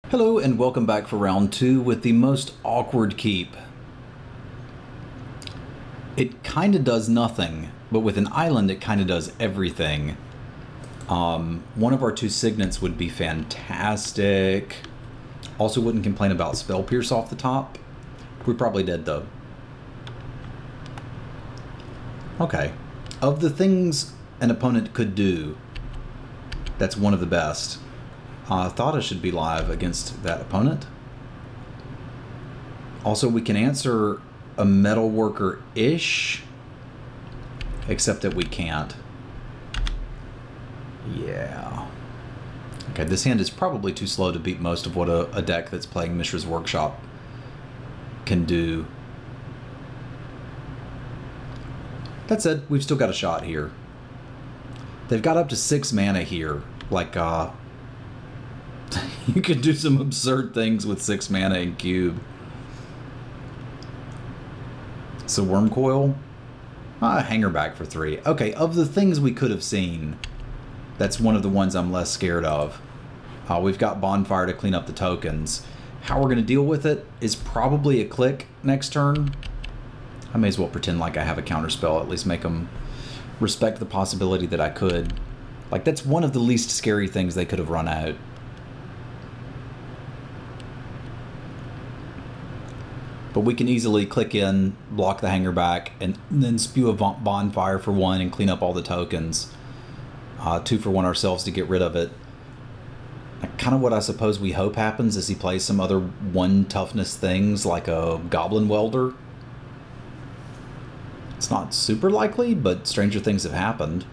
Hello and welcome back for round 2 with the most awkward keep. It kind of does nothing, but with an island it kind of does everything. One of our 2 signets would be fantastic. Also wouldn't complain about Spell Pierce off the top. We're probably dead though. Okay. Of the things an opponent could do, that's one of the best. Thought should be live against that opponent. Also, we can answer a metal worker-ish, except that we can't. Yeah. Okay, this hand is probably too slow to beat most of what a deck that's playing Mishra's Workshop can do. That said, we've still got a shot here. They've got up to 6 mana here. Like, you can do some absurd things with 6 mana in cube. So Worm Coil? Hanger back for 3. Okay, of the things we could have seen, that's one of the ones I'm less scared of. We've got Bonfire to clean up the tokens. How we're going to deal with it is probably a click next turn. I may as well pretend like I have a counterspell, at least make them respect the possibility that I could. Like, that's one of the least scary things they could have run out. But we can easily click in, block the hanger back, and then spew a bonfire for 1 and clean up all the tokens. 2 for 1 ourselves to get rid of it. Kind of what I suppose we hope happens is he plays some other 1 toughness things like a Goblin Welder. It's not super likely, but stranger things have happened.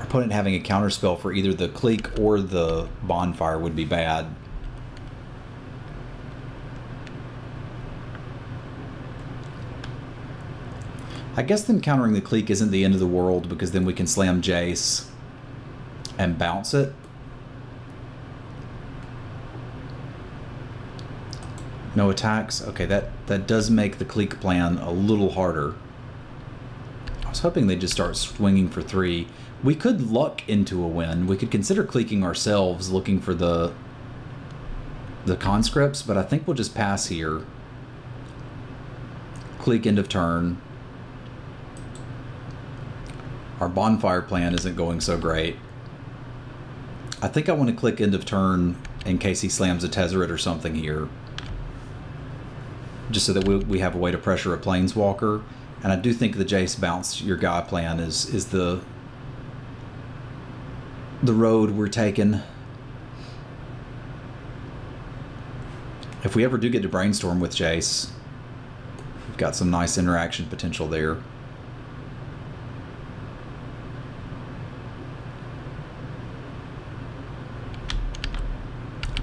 Opponent having a counterspell for either the Clique or the Bonfire would be bad. I guess them countering the Clique isn't the end of the world, because then we can slam Jace and bounce it. No attacks? Okay, that does make the Clique plan a little harder. I was hoping they'd just start swinging for 3. We could luck into a win. We could consider cliquing ourselves, looking for the conscripts, but I think we'll just pass here. Clique end of turn. Our bonfire plan isn't going so great. I think I want to click end of turn in case he slams a Tezzeret or something here. Just so that we have a way to pressure a Planeswalker. And I do think the Jace bounce your guy plan is the road we're taking. If we ever do get to brainstorm with Jace, we've got some nice interaction potential there.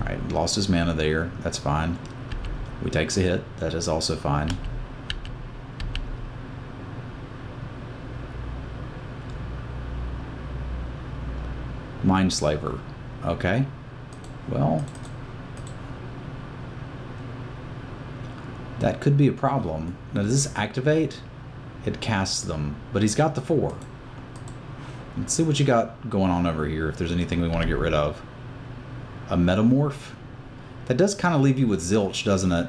Alright, lost his mana there. That's fine. We takes a hit. That is also fine. Mindslaver. Okay. Well, that could be a problem. Now, does this activate? It casts them, but he's got the 4. Let's see what you got going on over here, if there's anything we want to get rid of. A Metamorph? That does kind of leave you with Zilch, doesn't it?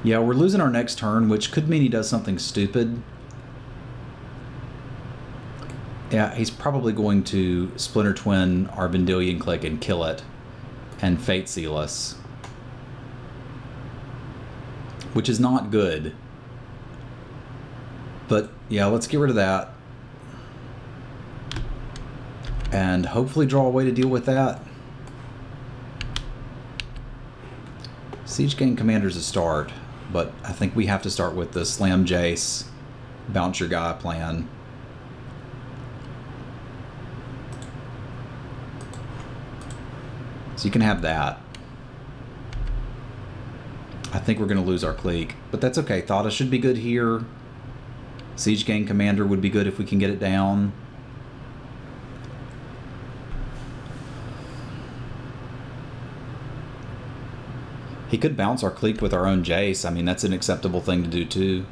Yeah, we're losing our next turn, which could mean he does something stupid. Yeah, he's probably going to Splinter Twin our Vendilion Clique and kill it, and Fate Seal us. Which is not good. But, yeah, let's get rid of that. And hopefully draw a way to deal with that. Siege Gang Commander's a start, but I think we have to start with the Slam Jace, bounce your guy plan. So you can have that. I think we're going to lose our Clique, but that's okay. Thought should be good here. Siege Gang Commander would be good if we can get it down. He could bounce our Clique with our own Jace. I mean, that's an acceptable thing to do too.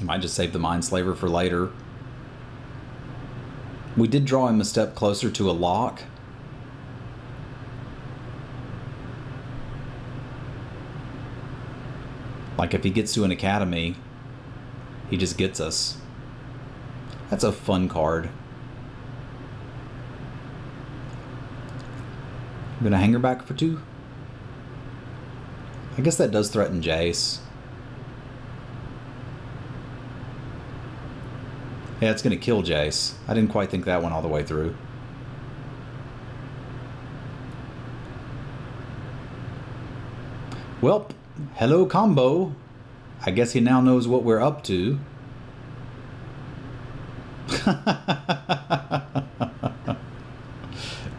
He might just save the Mindslaver for later. We did draw him a step closer to a lock. Like if he gets to an academy, he just gets us. That's a fun card. I'm gonna hang her back for 2. I guess that does threaten Jace. Yeah, it's gonna kill Jace. I didn't quite think that one all the way through. Well, hello combo. I guess he now knows what we're up to.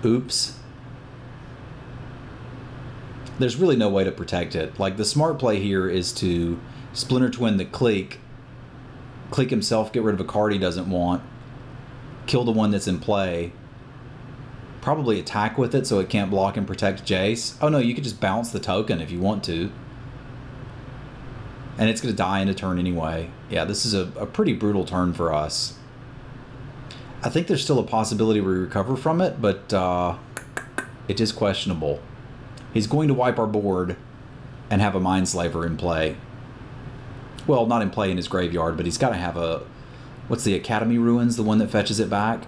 Oops. There's really no way to protect it. Like, the smart play here is to Splinter Twin the Clique himself, get rid of a card he doesn't want, kill the one that's in play, probably attack with it so it can't block and protect Jace. Oh no, you could just bounce the token if you want to. And it's going to die in a turn anyway. Yeah, this is a pretty brutal turn for us. I think there's still a possibility we recover from it, but it is questionable. He's going to wipe our board and have a Mindslaver in play. Well, not in play in his graveyard, but he's got to have a... What's the Academy Ruins, the one that fetches it back?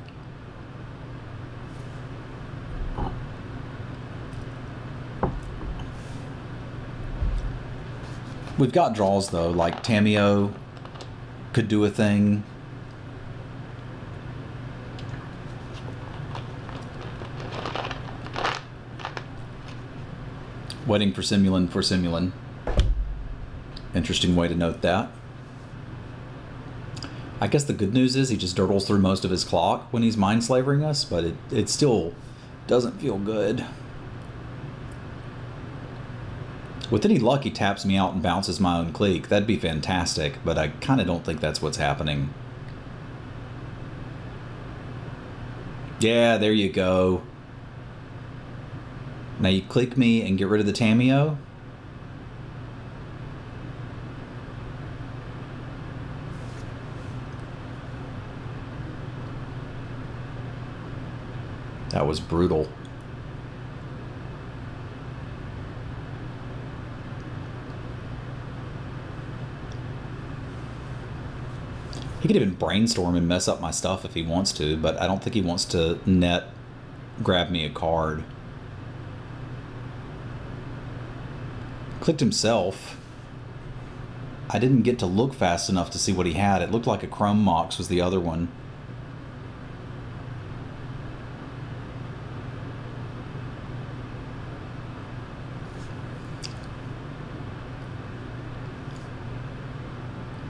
We've got draws, though, like Tameo could do a thing. Waiting for Simulan. Interesting way to note that. I guess the good news is he just dirtles through most of his clock when he's Mindslavering us, but it still doesn't feel good. With any luck, he taps me out and bounces my own clique. That'd be fantastic, but I kind of don't think that's what's happening. Yeah, there you go. Now you click me and get rid of the Tameo. That was brutal. He could even brainstorm and mess up my stuff if he wants to, but I don't think he wants to net grab me a card. Clicked himself. I didn't get to look fast enough to see what he had. It looked like a Chrome Mox was the other one.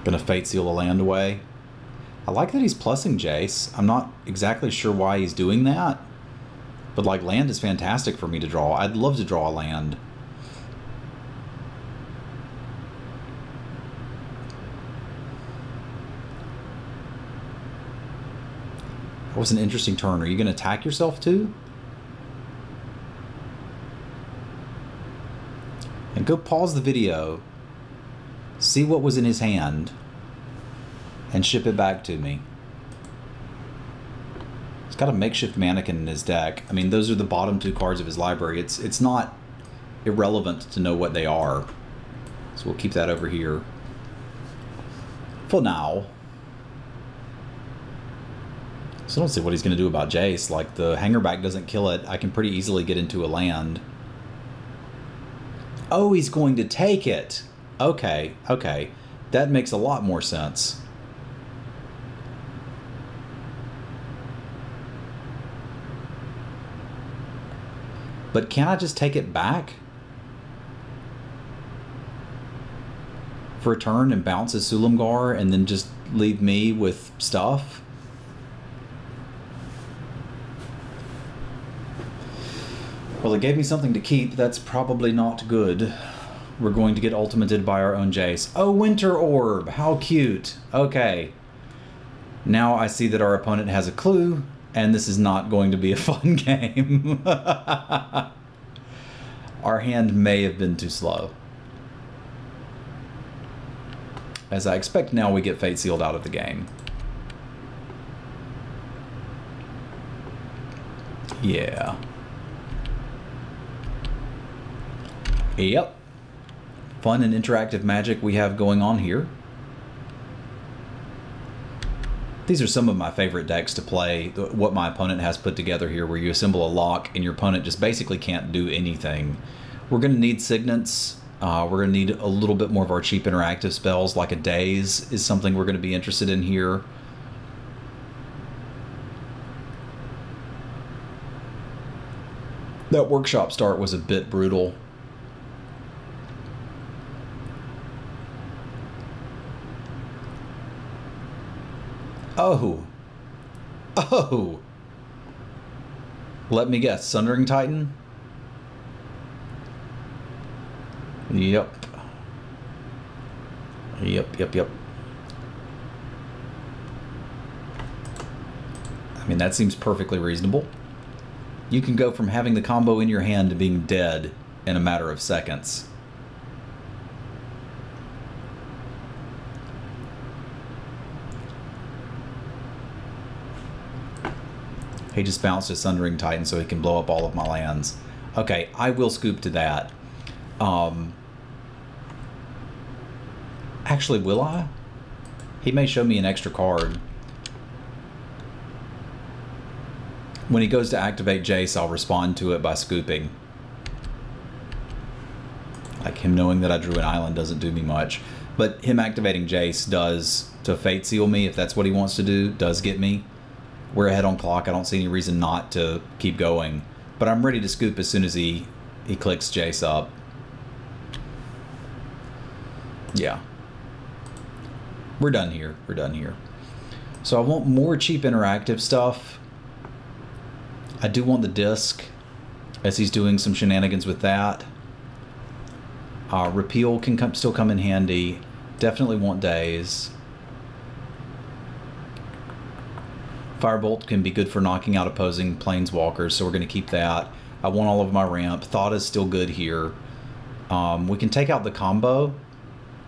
Gonna Fate Seal a land away. I like that he's plussing Jace. I'm not exactly sure why he's doing that, but like, land is fantastic for me to draw. I'd love to draw a land. That was an interesting turn. Are you going to attack yourself too? And go pause the video, see what was in his hand, and ship it back to me. He's got a makeshift mannequin in his deck. I mean, those are the bottom 2 cards of his library. It's not irrelevant to know what they are. So we'll keep that over here for now. So I don't see what he's going to do about Jace. Like, the Hangerback doesn't kill it. I can pretty easily get into a land. Oh, he's going to take it. Okay, okay. That makes a lot more sense. But can I just take it back for a turn and bounce his Sulamgar and then just leave me with stuff? Well, it gave me something to keep. That's probably not good. We're going to get ultimated by our own Jace. Oh, Winter Orb! How cute! Okay. Now I see that our opponent has a clue, and this is not going to be a fun game. Our hand may have been too slow. as I expect now we get Fate Sealed out of the game. Yeah. Yep. Fun and interactive magic we have going on here. These are some of my favorite decks to play, what my opponent has put together here, where you assemble a lock and your opponent just basically can't do anything. We're going to need signets. We're going to need a little bit more of our cheap interactive spells, like a Daze is something we're going to be interested in here. That workshop start was a bit brutal. Oh. Oh. Let me guess. Sundering Titan? Yep. Yep. I mean, that seems perfectly reasonable. You can go from having the combo in your hand to being dead in a matter of seconds. He just bounced a Sundering Titan so he can blow up all of my lands. Okay, I will scoop to that. Actually, will I? He may show me an extra card. When he goes to activate Jace, I'll respond to it by scooping. Like, him knowing that I drew an island doesn't do me much. But him activating Jace does, to Fate Seal me, if that's what he wants to do, does get me. We're ahead on clock. I don't see any reason not to keep going. But I'm ready to scoop as soon as he clicks Jace up. Yeah. We're done here. We're done here. So I want more cheap interactive stuff. I do want the disc, as he's doing some shenanigans with that. Repeal can still come in handy. Definitely want Daze. Firebolt can be good for knocking out opposing planeswalkers, so we're going to keep that. I want all of my ramp. Thought is still good here. We can take out the combo,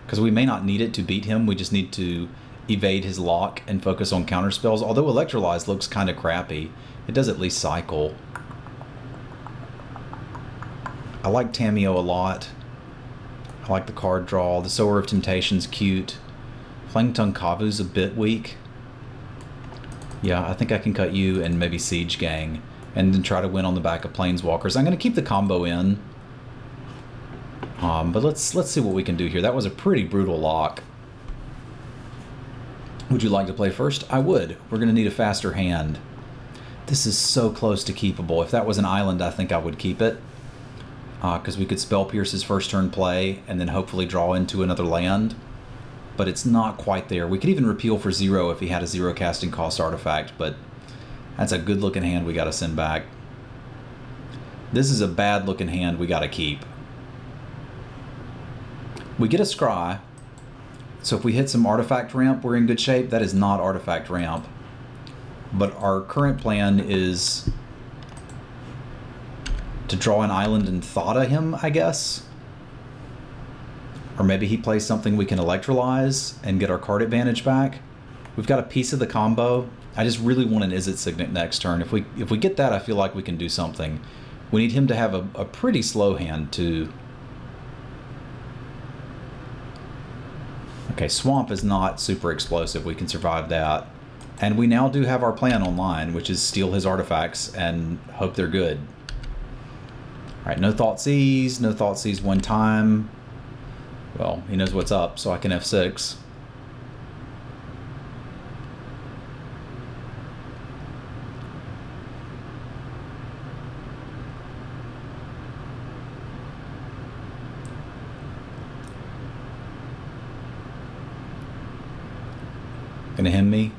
because we may not need it to beat him. We just need to evade his lock and focus on counter spells. Although Electrolyze looks kind of crappy, it does at least cycle. I like Tamiyo a lot. I like the card draw. The Sower of Temptation's cute. Flying Tongue Kavu's a bit weak. Yeah, I think I can cut you and maybe Siege Gang and then try to win on the back of Planeswalkers. I'm going to keep the combo in. But let's see what we can do here. That was a pretty brutal lock. Would you like to play first? I would. We're going to need a faster hand. This is so close to keepable. If that was an island, I think I would keep it. Because we could Spell Pierce his first turn play and then hopefully draw into another land. But it's not quite there. We could even repeal for 0 if he had a 0 casting cost artifact, but that's a good looking hand we got to send back. This is a bad looking hand we got to keep. We get a Scry, so if we hit some artifact ramp, we're in good shape. That is not artifact ramp. But our current plan is to draw an island and Thought him, I guess. Or maybe he plays something we can Electrolyze and get our card advantage back. We've got a piece of the combo. I just really want an Izzet Signet next turn. If we get that, I feel like we can do something. We need him to have a pretty slow hand, too. Okay, Swamp is not super explosive. We can survive that. And we now do have our plan online, which is steal his artifacts and hope they're good. All right, no Thoughtseize. No Thoughtseize one time. Well, he knows what's up, so I can F6. Gonna hem me?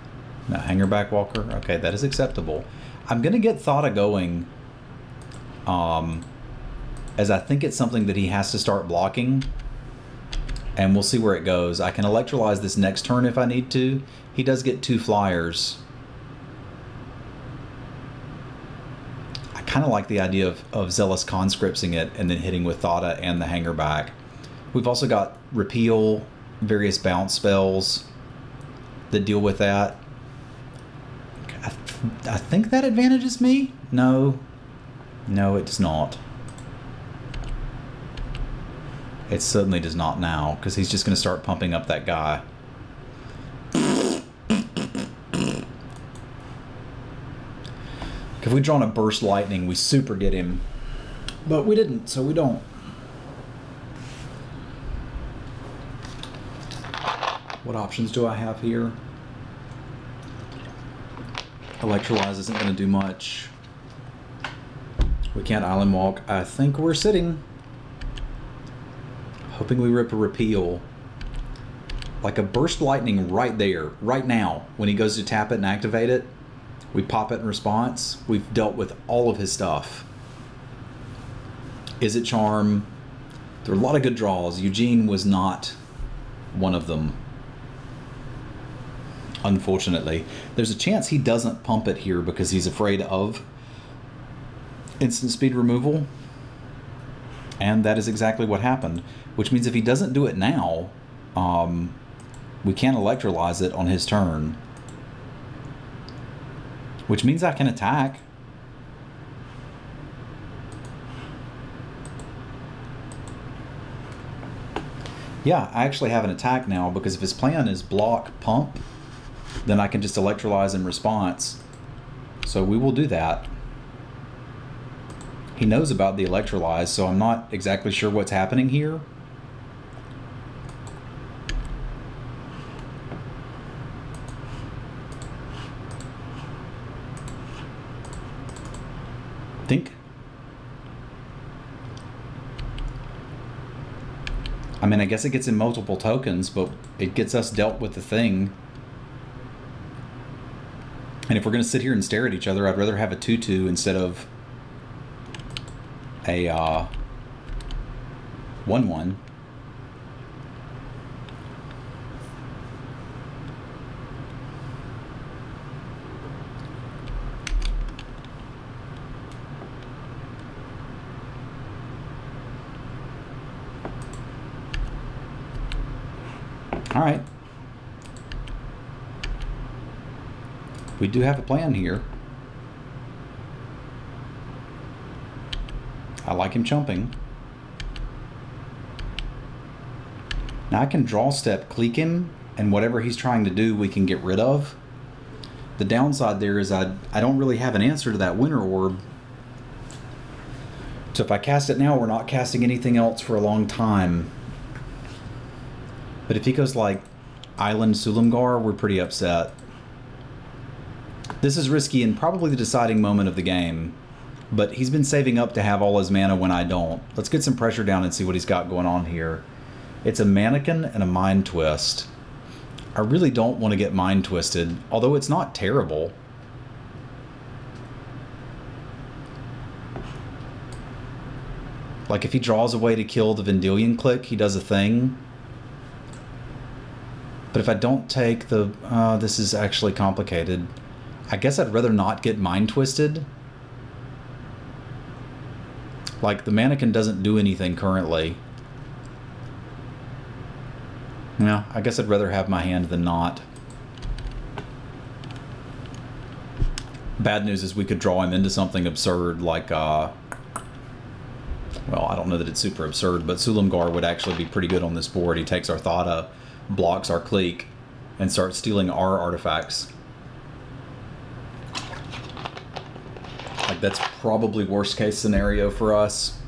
No, Hanger Backwalker. Okay, that is acceptable. I'm gonna get Thought going, as I think it's something that he has to start blocking. And we'll see where it goes. I can Electrolyze this next turn if I need to. He does get 2 flyers. I kind of like the idea of Zealous Conscriptsing it and then hitting with Thought and the Hanger back. We've also got Repeal. various bounce spells that deal with that. I think that advantages me? No. No, it does not. It certainly does not now, because he's just going to start pumping up that guy. If we'd drawn a Burst Lightning, we super get him. But we didn't, so we don't. What options do I have here? Electrolyze isn't going to do much. We can't Island Walk. I think we're sitting. Hoping we rip a Repeal. Like a Burst Lightning right there, right now. When he goes to tap it and activate it, we pop it in response. We've dealt with all of his stuff. Is it Charm? There are a lot of good draws. Eugene was not one of them. Unfortunately. There's a chance he doesn't pump it here because he's afraid of instant speed removal. And that is exactly what happened. Which means if he doesn't do it now, we can't electrolyze it on his turn. Which means I can attack. Yeah, I actually have an attack now because if his plan is block, pump, then I can just electrolyze in response. So we will do that. He knows about the electrolyze, so I'm not exactly sure what's happening here. I mean, I guess it gets in multiple tokens, but it gets us dealt with the thing. And if we're going to sit here and stare at each other, I'd rather have a 2/2 instead of a 1/1. All right. We do have a plan here. I like him chumping. Now I can draw step, clique him, and whatever he's trying to do, we can get rid of. The downside there is I don't really have an answer to that Winter Orb. So if I cast it now, we're not casting anything else for a long time. But if he goes like Island Sulamgar, we're pretty upset. This is risky and probably the deciding moment of the game. But he's been saving up to have all his mana when I don't. Let's get some pressure down and see what he's got going on here. It's a Mannequin and a Mind Twist. I really don't want to get Mind Twisted, although it's not terrible. Like if he draws a way to kill the Vendilion Click, he does a thing. But if I don't take the... this is actually complicated. I guess I'd rather not get Mind Twisted. Like, the Mannequin doesn't do anything currently. Yeah, I guess I'd rather have my hand than not. Bad news is we could draw him into something absurd like... well, I don't know that it's super absurd, but Sulamgar would actually be pretty good on this board. He takes our Thada, blocks our clique, and starts stealing our artifacts. Like, that's probably worst case scenario for us.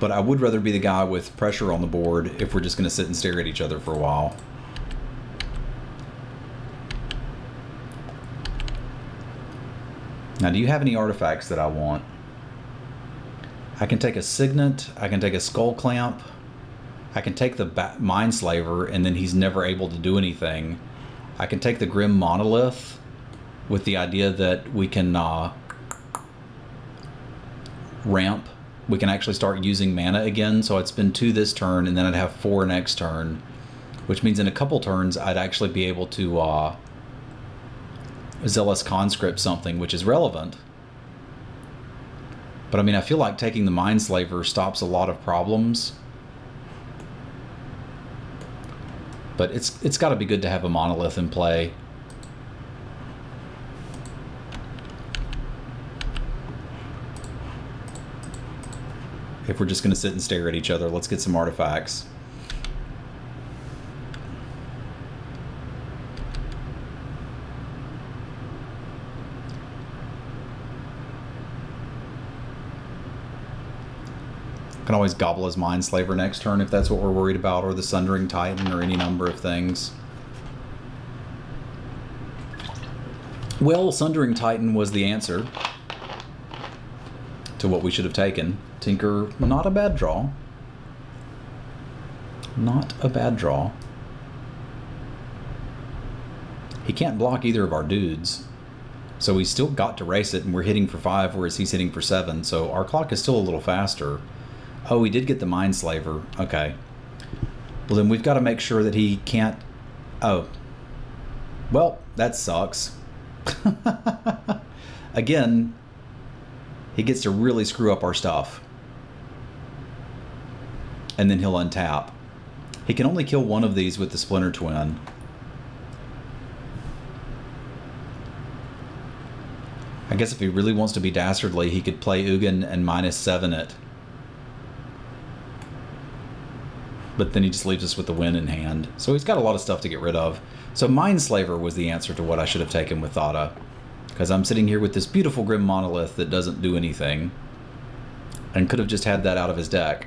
But I would rather be the guy with pressure on the board if we're just going to sit and stare at each other for a while. Now, do you have any artifacts that I want? I can take a Signet, I can take a Skull Clamp, I can take the Mindslaver, and then he's never able to do anything. I can take the Grim Monolith with the idea that we can ramp. We can actually start using mana again, so I'd spend 2 this turn, and then I'd have 4 next turn, which means in a couple turns I'd actually be able to Zealous Conscript something, which is relevant. But I mean, I feel like taking the Mindslaver stops a lot of problems. But it's got to be good to have a monolith in play. If we're just going to sit and stare at each other, let's get some artifacts. Can always gobble his Mindslaver next turn if that's what we're worried about, or the Sundering Titan, or any number of things. Well, Sundering Titan was the answer to what we should have taken. Tinker, not a bad draw. Not a bad draw. He can't block either of our dudes, so we still got to race it, and we're hitting for 5, whereas he's hitting for 7, so our clock is still a little faster. Oh, we did get the Mindslaver. Okay. Well, then we've got to make sure that he can't... Oh. Well, that sucks. Again, he gets to really screw up our stuff. And then he'll untap. He can only kill one of these with the Splinter Twin. I guess if he really wants to be dastardly, he could play Ugin and -7 it. But then he just leaves us with the win in hand. So he's got a lot of stuff to get rid of. So Mindslaver was the answer to what I should have taken with Thada. Because I'm sitting here with this beautiful Grim Monolith that doesn't do anything. And could have just had that out of his deck.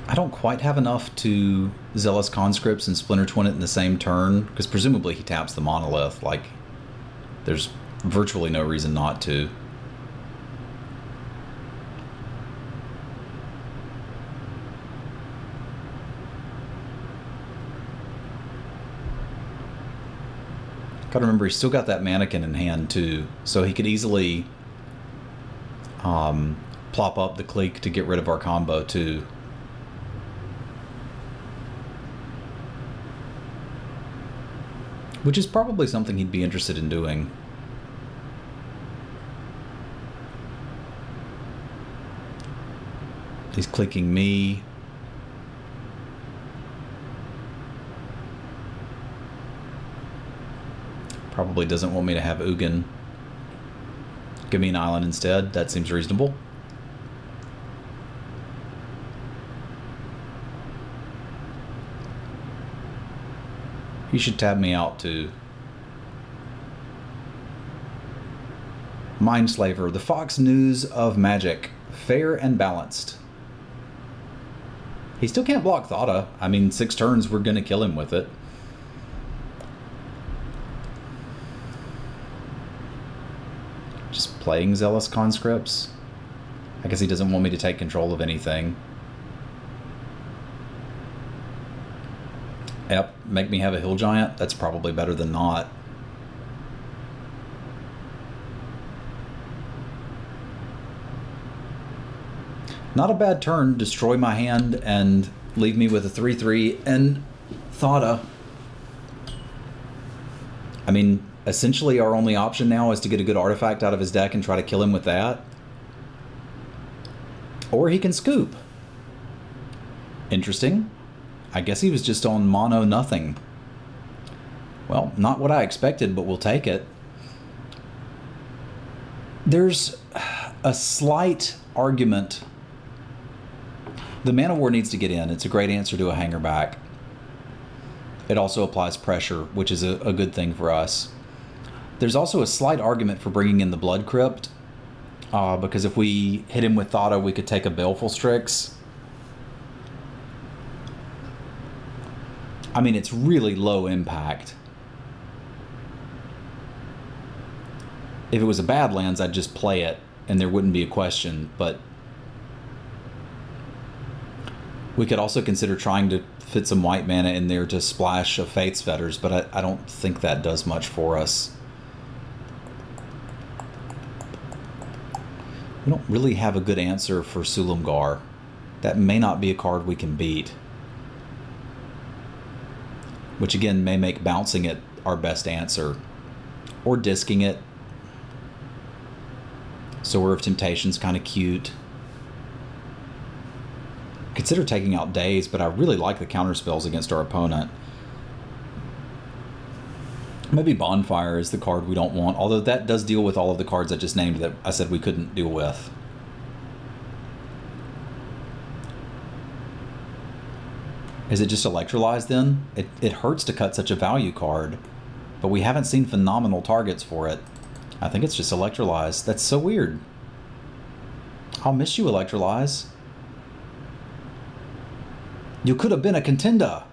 I don't quite have enough to Zealous Conscripts and Splinter Twin it in the same turn. Because presumably he taps the Monolith. Like... There's virtually no reason not to. Gotta remember, he's still got that Mannequin in hand too, so he could easily plop up the Clique to get rid of our combo too. Which is probably something he'd be interested in doing. He's clicking me. Probably doesn't want me to have Ugin. Give me an island instead. That seems reasonable. He should tab me out too. Mindslaver, the Fox News of Magic. Fair and balanced. He still can't block Thada. I mean, 6 turns, we're going to kill him with it. Just playing Zealous Conscripts. I guess he doesn't want me to take control of anything. Yep, make me have a Hill Giant. That's probably better than not. Not a bad turn. Destroy my hand and leave me with a 3/3 and Thada. I mean, essentially our only option now is to get a good artifact out of his deck and try to kill him with that. Or he can scoop. Interesting. I guess he was just on mono nothing. Well, not what I expected, but we'll take it. There's a slight argument. The Mana War needs to get in. It's a great answer to a hanger back. It also applies pressure, which is a good thing for us. There's also a slight argument for bringing in the Blood Crypt, because if we hit him with Thada, we could take a Baleful Strix. I mean, it's really low impact. If it was a Badlands, I'd just play it, and there wouldn't be a question, but we could also consider trying to fit some white mana in there to splash a Faith's Fetters, but I don't think that does much for us. We don't really have a good answer for Sulamgar. That may not be a card we can beat. which again may make bouncing it our best answer, or disking it. Sower of Temptation's kind of cute. Consider taking out Daze, but I really like the counter spells against our opponent. Maybe Bonfire is the card we don't want, although that does deal with all of the cards I just named that I said we couldn't deal with. Is it just Electrolyze then? It hurts to cut such a value card, but we haven't seen phenomenal targets for it. I think it's just Electrolyze. That's so weird. I'll miss you, Electrolyze. You could have been a contender.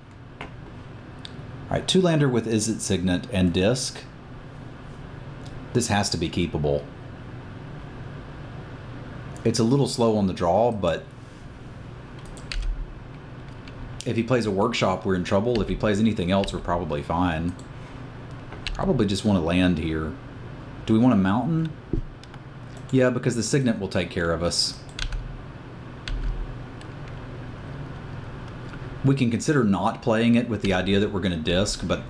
Alright, 2-lander with Izzet Signet and Disc. This has to be keepable. It's a little slow on the draw, but if he plays a Workshop, we're in trouble. If he plays anything else, we're probably fine. Probably just want to land here. Do we want a Mountain? Yeah, because the Signet will take care of us. We can consider not playing it with the idea that we're going to disc, but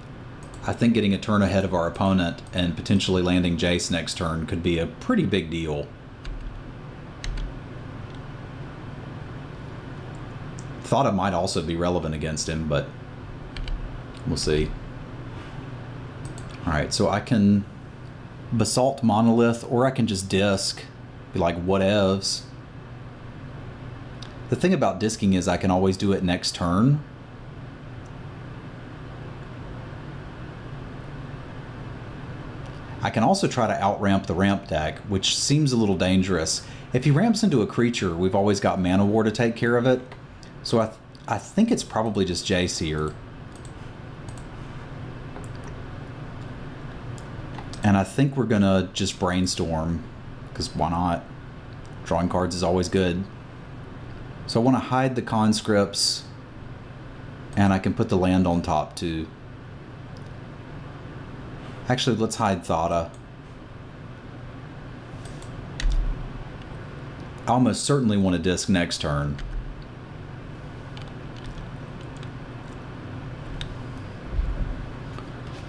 I think getting a turn ahead of our opponent and potentially landing Jace next turn could be a pretty big deal. Thought it might also be relevant against him, but we'll see. Alright, so I can Basalt Monolith, or I can just disc, be like, whatevs. The thing about disking is I can always do it next turn. I can also try to out-ramp the ramp deck, which seems a little dangerous. If he ramps into a creature, we've always got Mana War to take care of it. So I think it's probably just Jace here. And I think we're gonna just Brainstorm, because why not? Drawing cards is always good. So I want to hide the Conscripts, and I can put the land on top too. Actually, let's hide Thada. I almost certainly want to disc next turn.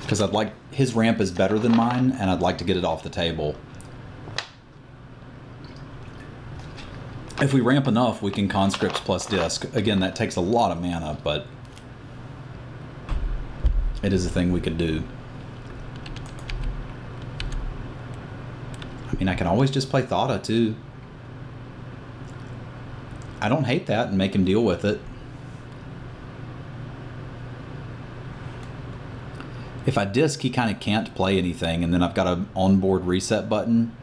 Because I'd like, his ramp is better than mine, and I'd like to get it off the table. If we ramp enough, we can Conscripts plus disc. Again, that takes a lot of mana, but it is a thing we could do. I mean, I can always just play Thada too. I don't hate that and make him deal with it. If I disc, he kind of can't play anything, and then I've got an onboard reset button.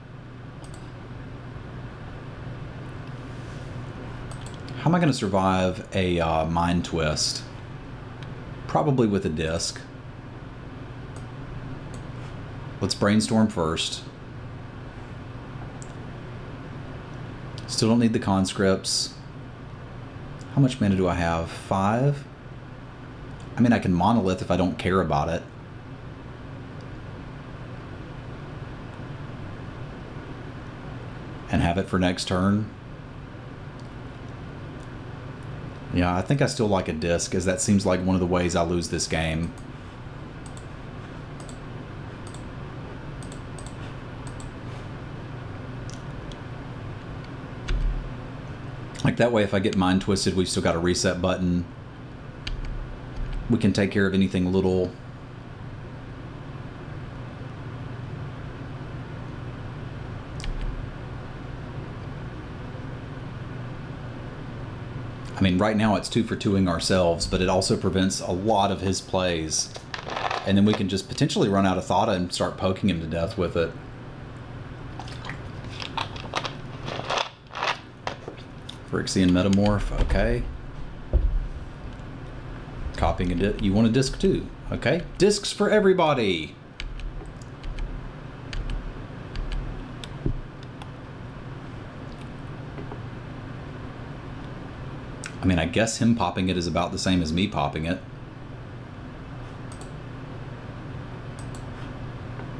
How am I going to survive a Mind Twist? Probably with a disc. Let's Brainstorm first. Still don't need the Conscripts. How much mana do I have? 5? I mean, I can Monolith if I don't care about it. And have it for next turn. Yeah, I think I still like a disc, as that seems like one of the ways I lose this game. Like that way, if I get Mind Twisted, we've still got a reset button. We can take care of anything little. I mean, right now it's 2 for 2ing ourselves, but it also prevents a lot of his plays. And then we can just potentially run out of Thada and start poking him to death with it. Phyrexian Metamorph, okay. Copying a disc. You want a disc too, okay. Discs for everybody! I mean, I guess him popping it is about the same as me popping it.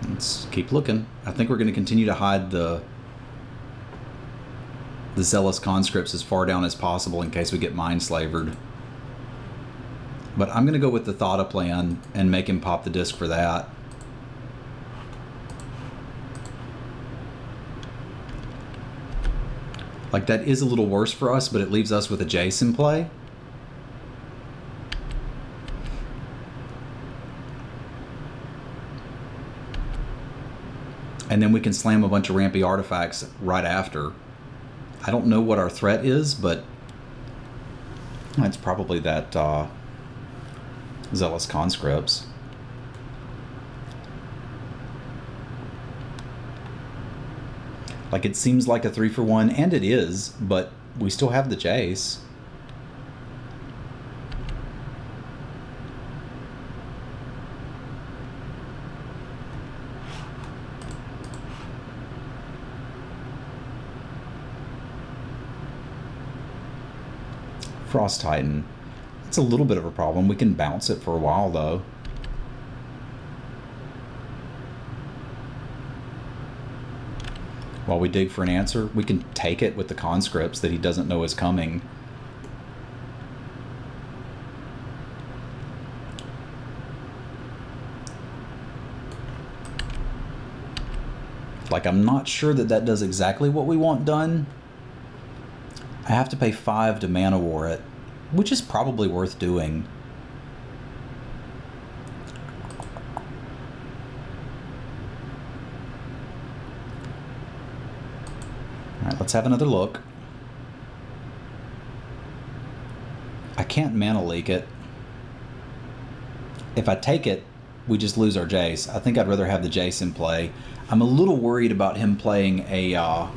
Let's keep looking. I think we're going to continue to hide the Zealous Conscripts as far down as possible in case we get Mind Slavered. But I'm going to go with the Thada plan and make him pop the disc for that. Like, that is a little worse for us, but it leaves us with a Jace in play. And then we can slam a bunch of rampy artifacts right after. I don't know what our threat is, but it's probably that Zealous Conscripts. Like, it seems like a 3-for-1, and it is, but we still have the Jace. Frost Titan. It's a little bit of a problem. We can bounce it for a while, though. While we dig for an answer, we can take it with the conscripts that he doesn't know is coming. Like, I'm not sure that that does exactly what we want done. I have to pay 5 to mana war it, which is probably worth doing. Alright, let's have another look. I can't mana leak it. If I take it, we just lose our Jace. I think I'd rather have the Jace in play. I'm a little worried about him playing a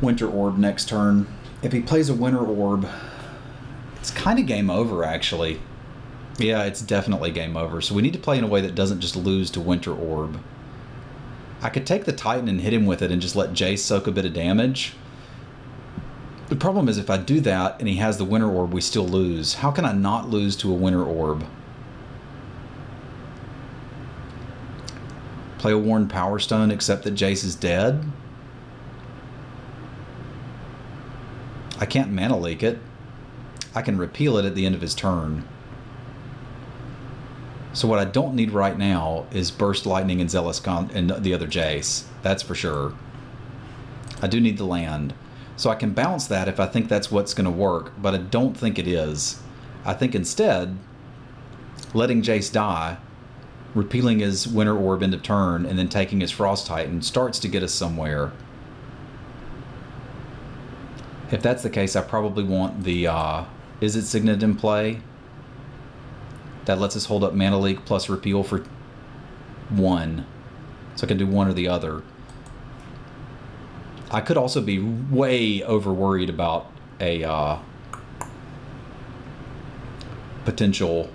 Winter Orb next turn. If he plays a Winter Orb, it's kind of game over, actually. Yeah, it's definitely game over. So we need to play in a way that doesn't just lose to Winter Orb. I could take the Titan and hit him with it and just let Jace soak a bit of damage. The problem is if I do that and he has the Winter Orb, we still lose. How can I not lose to a Winter Orb? Play a Worn Power Stone except that Jace is dead? I can't mana leak it. I can repeal it at the end of his turn. So what I don't need right now is Burst Lightning and and the other Jace. That's for sure. I do need the land. So I can bounce that if I think that's what's going to work, but I don't think it is. I think instead, letting Jace die, repealing his Winter Orb end of turn, and then taking his Frost Titan starts to get us somewhere. If that's the case, I probably want the Izzet Signet in play. That lets us hold up Mana Leak plus repeal for 1. So I can do one or the other. I could also be way over worried about a potential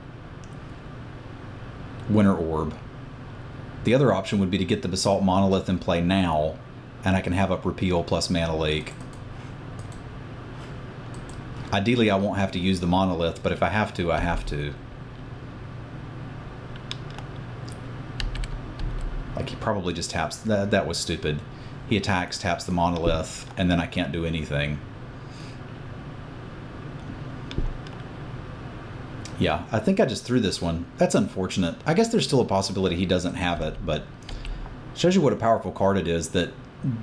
Winter Orb. The other option would be to get the Basalt Monolith in play now, and I can have up repeal plus Mana Leak. Ideally, I won't have to use the Monolith, but if I have to, I have to. Like, he probably just taps... That was stupid. He attacks, taps the Monolith, and then I can't do anything. Yeah, I think I just threw this one. That's unfortunate. I guess there's still a possibility he doesn't have it, but shows you what a powerful card it is that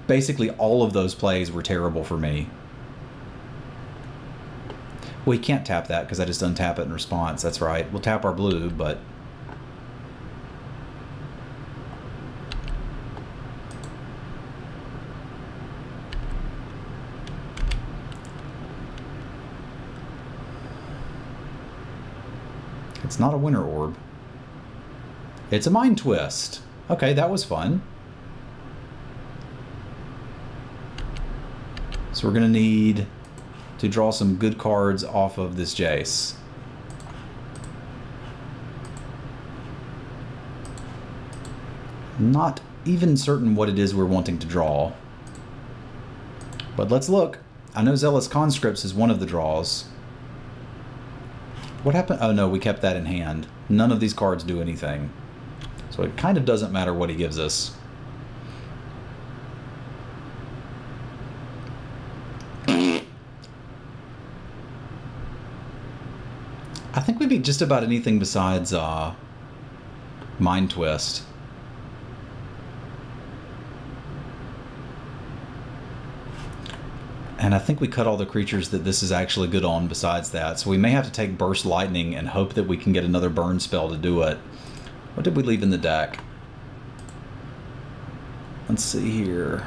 basically all of those plays were terrible for me. Well, he can't tap that because I just untap it in response. That's right. We'll tap our blue, but... It's not a Winter Orb. It's a Mind Twist. Okay, that was fun. So we're going to need to draw some good cards off of this Jace. Not even certain what it is we're wanting to draw. But let's look. I know Zealous Conscripts is one of the draws. What happened? Oh no, we kept that in hand. None of these cards do anything. So it kind of doesn't matter what he gives us. I be just about anything besides Mind Twist. And I think we cut all the creatures that this is actually good on besides that. So we may have to take Burst Lightning and hope that we can get another burn spell to do it. What did we leave in the deck? Let's see here.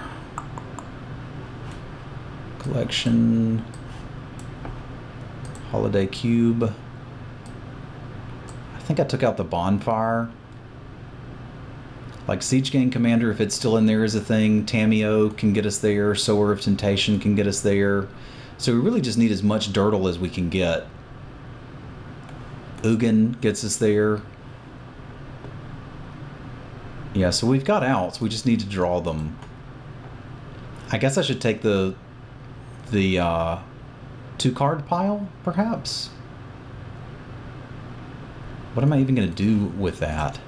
Collection. Holiday Cube. I think I took out the Bonfire. Like Siege Gang Commander, if it's still in there, is a thing. Tamiyo can get us there. Sower of Temptation can get us there. So we really just need as much Dirtle as we can get. Ugin gets us there. Yeah, so we've got outs. We just need to draw them. I guess I should take the 2-card pile, perhaps? What am I even going to do with that?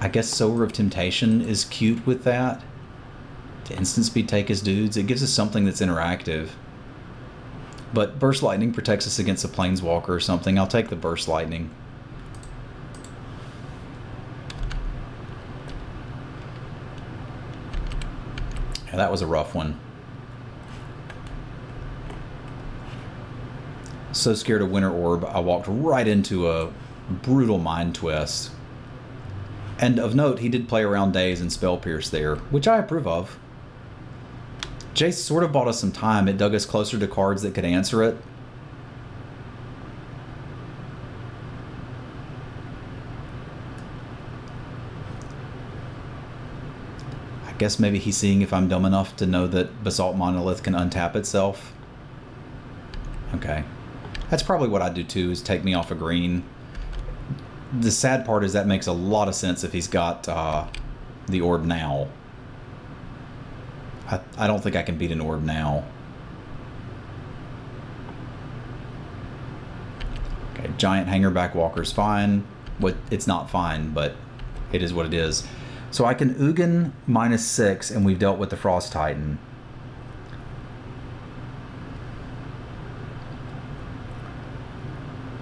I guess Sower of Temptation is cute with that. To instant speed take his dudes. It gives us something that's interactive. But Burst Lightning protects us against a Planeswalker or something. I'll take the Burst Lightning. Yeah, that was a rough one. So scared of Winter Orb, I walked right into a brutal Mind Twist. And of note, he did play around Daze and Spell Pierce there, which I approve of. Jace sort of bought us some time. It dug us closer to cards that could answer it. I guess maybe he's seeing if I'm dumb enough to know that Basalt Monolith can untap itself. Okay. That's probably what I'd do too, is take me off a green. The sad part is that makes a lot of sense if he's got the orb now. I don't think I can beat an orb now. Okay, giant Hangerback Walker's fine. It's not fine, but it is what it is. So I can Ugin -6, and we've dealt with the Frost Titan.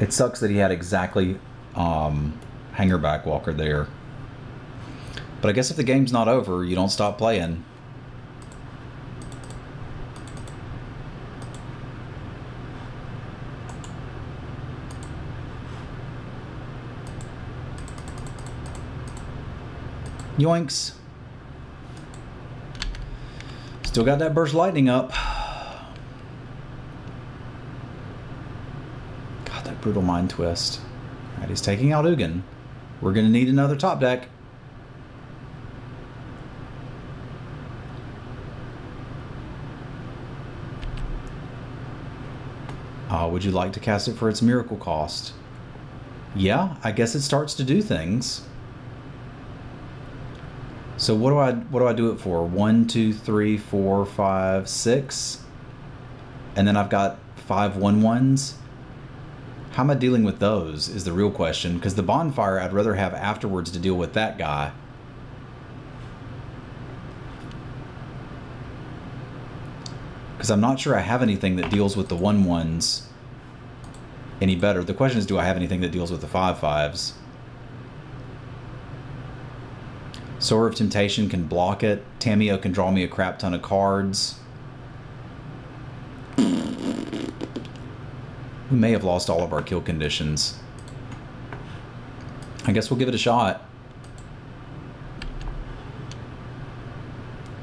It sucks that he had exactly Hangerback Walker there. But I guess if the game's not over, you don't stop playing. Yoinks. Still got that Burst Lightning up. God, that brutal Mind Twist. Alright, he's taking out Ugin. We're going to need another top deck. Would you like to cast it for its miracle cost? Yeah, I guess it starts to do things. So what do I do it for? 1, 2, 3, 4, 5, 6, and then I've got 5 1/1s. How am I dealing with those is the real question, because the Bonfire I'd rather have afterwards to deal with that guy. Because I'm not sure I have anything that deals with the 1/1s any better. The question is, do I have anything that deals with the 5/5s? Sower of Temptation can block it. Tamiyo can draw me a crap ton of cards. We may have lost all of our kill conditions. I guess we'll give it a shot.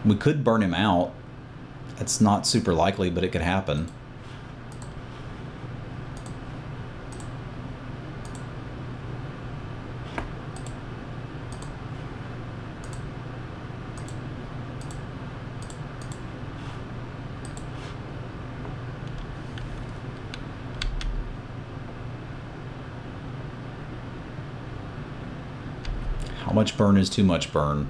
We could burn him out. It's not super likely, but it could happen. How much burn is too much burn?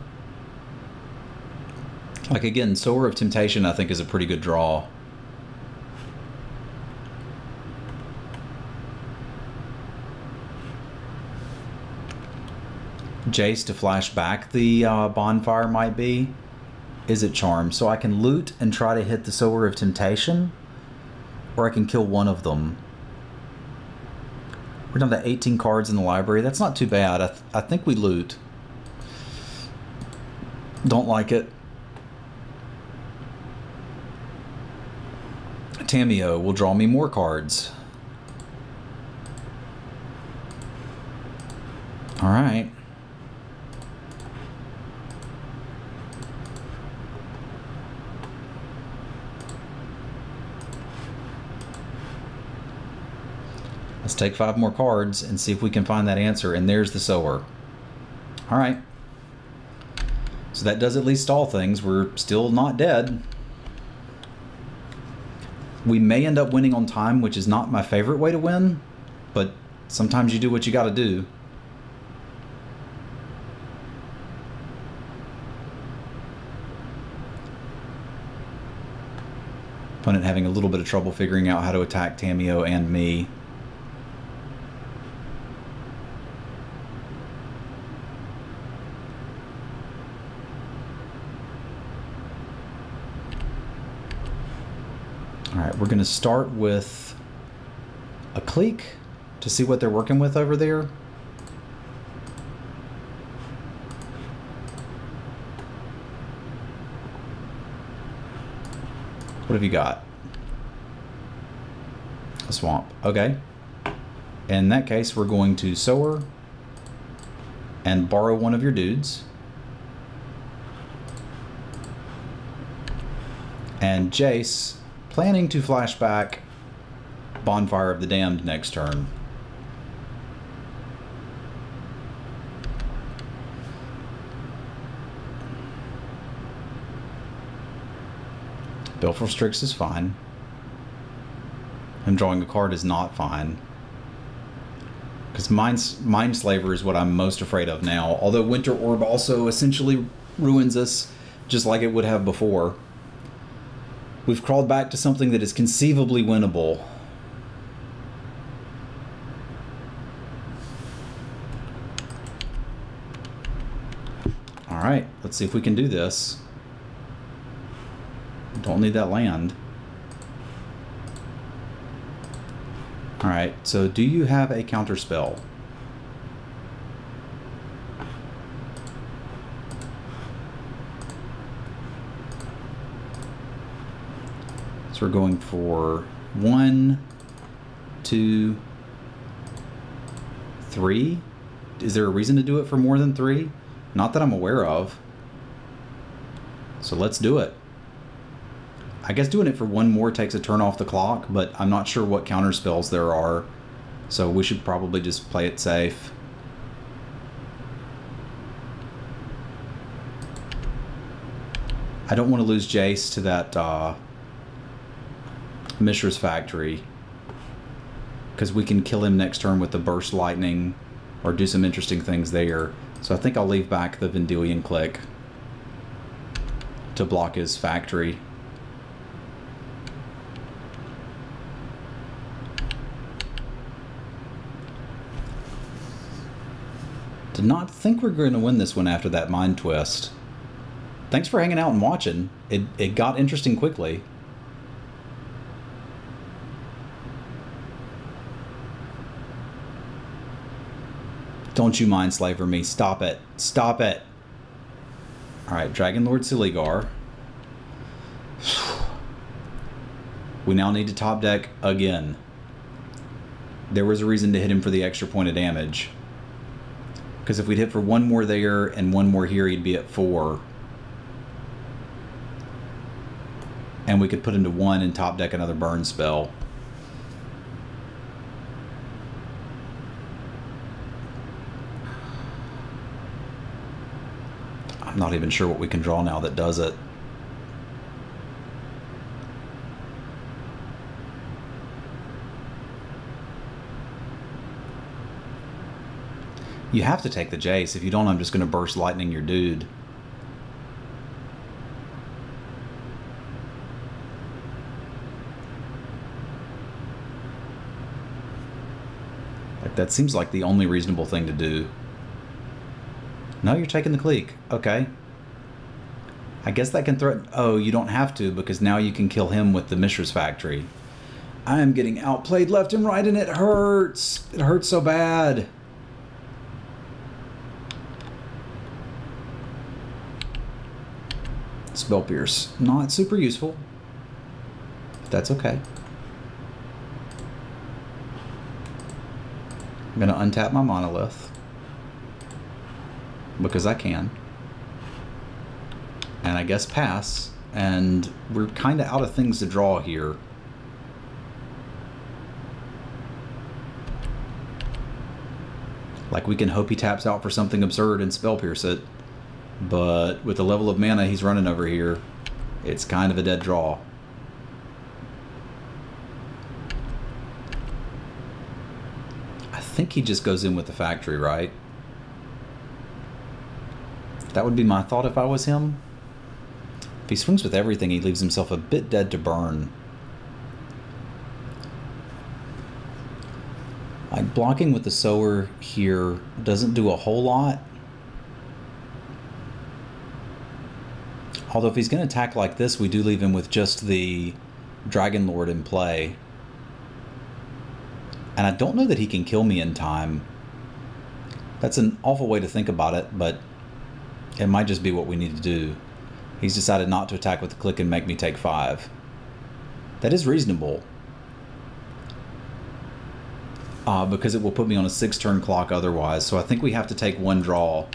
Like again, Sower of Temptation I think is a pretty good draw. Jace to flash back the Bonfire might be. is it charmed? So I can loot and try to hit the Sower of Temptation, or I can kill one of them. We're down to 18 cards in the library. That's not too bad. I think we loot. Don't like it. Tameo will draw me more cards. All right. Let's take 5 more cards and see if we can find that answer. And there's the Sower. All right. So that does at least stall things. We're still not dead. We may end up winning on time, which is not my favorite way to win, but sometimes you do what you got to do. Opponent having a little bit of trouble figuring out how to attack Tameo and me. Alright, we're going to start with a clique to see what they're working with over there. What have you got? A swamp. Okay. In that case, we're going to Sower and borrow one of your dudes. And Jace, planning to flashback Bonfire of the Damned next turn. Baleful Strix is fine. Him drawing a card is not fine. Because Mindslaver is what I'm most afraid of now. Although Winter Orb also essentially ruins us, just like it would have before. We've crawled back to something that is conceivably winnable. Alright, let's see if we can do this. Don't need that land. Alright, so do you have a counterspell? So we're going for 1, 2, 3. Is there a reason to do it for more than 3? Not that I'm aware of. So let's do it. I guess doing it for 1 more takes a turn off the clock, but I'm not sure what counter spells there are. So we should probably just play it safe. I don't want to lose Jace to that Mishra's Factory, because we can kill him next turn with the Burst Lightning or do some interesting things there. So I think I'll leave back the Vendilion Click to block his factory. Did not think we were going to win this one after that Mind Twist. Thanks for hanging out and watching. It got interesting quickly. Don't you mind slaver me. Stop it. Stop it. Alright, Dragon Lord Siligar. We now need to top deck again. There was a reason to hit him for the extra point of damage. Because if we'd hit for 1 more there and 1 more here, he'd be at 4. And we could put him to 1 and top deck another burn spell. I'm not even sure what we can draw now that does it. You have to take the Jace. If you don't, I'm just going to Burst Lightning your dude. Like, that seems like the only reasonable thing to do. No, you're taking the Clique. Okay. I guess that can threaten... Oh, you don't have to, because now you can kill him with the Mishra's Factory. I am getting outplayed left and right, and it hurts. It hurts so bad. Spell Pierce. Not super useful. But that's okay. I'm going to untap my Monolith. Because I can. And I guess pass. And we're kind of out of things to draw here. Like, we can hope he taps out for something absurd and Spell Pierce it. But with the level of mana he's running over here, it's kind of a dead draw. I think he just goes in with the Factory, right? That would be my thought if I was him. If he swings with everything, he leaves himself a bit dead to burn. Like, blocking with the Sower here doesn't do a whole lot. Although if he's going to attack like this, we do leave him with just the Dragon Lord in play. And I don't know that he can kill me in time. That's an awful way to think about it, but it might just be what we need to do. He's decided not to attack with the click and make me take 5. That is reasonable. Because it will put me on a 6-turn clock otherwise. So I think we have to take 1 draw.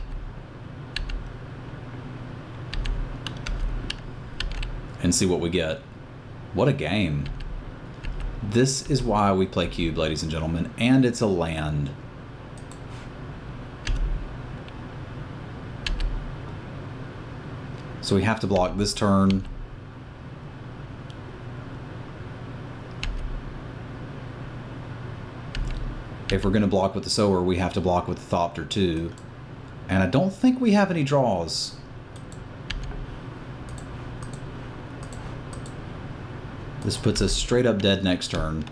And see what we get. What a game. This is why we play Cube, ladies and gentlemen. And it's a land. So we have to block this turn. If we're going to block with the Sower, we have to block with the Thopter too. And I don't think we have any draws. This puts us straight up dead next turn.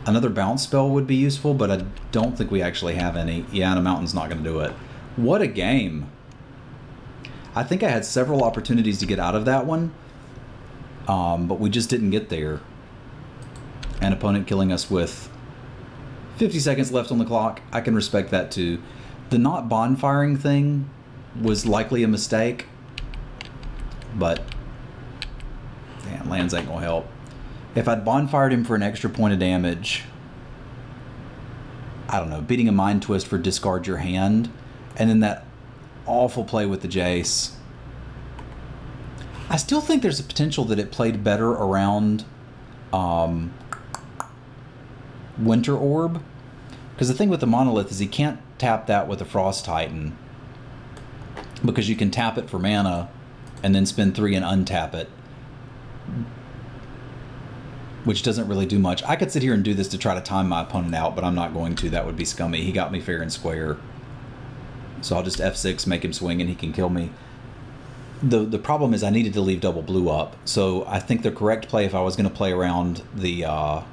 Another bounce spell would be useful, but I don't think we actually have any. Yeah, and a mountain's not going to do it. What a game. I think I had several opportunities to get out of that one, but we just didn't get there. An opponent killing us with 50 seconds left on the clock. I can respect that too. The not bonfiring thing was likely a mistake, but damn, lands ain't gonna help. If I'd bonfired him for an extra point of damage, I don't know, beating a Mind Twist for discard your hand, and then that awful play with the Jace. I still think there's a potential that it played better around Winter Orb, because the thing with the Monolith is he can't tap that with a Frost Titan, because you can tap it for mana and then spend 3 and untap it, which doesn't really do much. I could sit here and do this to try to time my opponent out, but I'm not going to. That would be scummy. He got me fair and square. So I'll just F6, make him swing, and he can kill me. The problem is I needed to leave double blue up. So I think the correct play, if I was going to play around the...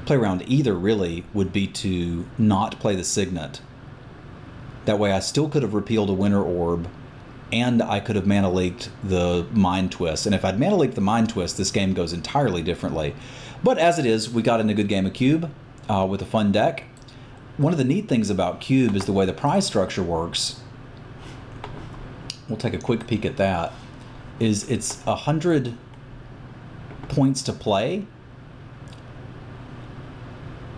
play around either, really, would be to not play the Signet. That way I still could have repealed a Winter Orb, and I could have mana leaked the Mind Twist. And if I'd mana leaked the Mind Twist, this game goes entirely differently. But as it is, we got in a good game of Cube with a fun deck. One of the neat things about Cube is the way the prize structure works. We'll take a quick peek at that. It's 100 points to play.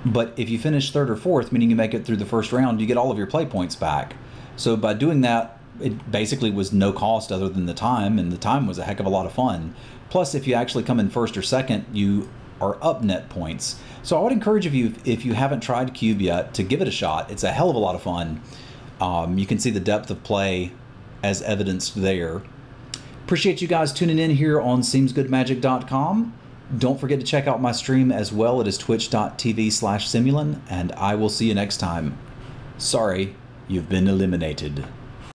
But if you finish 3rd or 4th, meaning you make it through the first round, you get all of your play points back. So by doing that, it basically was no cost other than the time, and the time was a heck of a lot of fun. Plus, if you actually come in 1st or 2nd, you are up net points. So I would encourage you, if you haven't tried Cube yet, to give it a shot. It's a hell of a lot of fun. You can see the depth of play as evidenced there. Appreciate you guys tuning in here on SeemsGoodMagic.com. Don't forget to check out my stream as well. It is twitch.tv/Simulan, and I will see you next time. Sorry, you've been eliminated.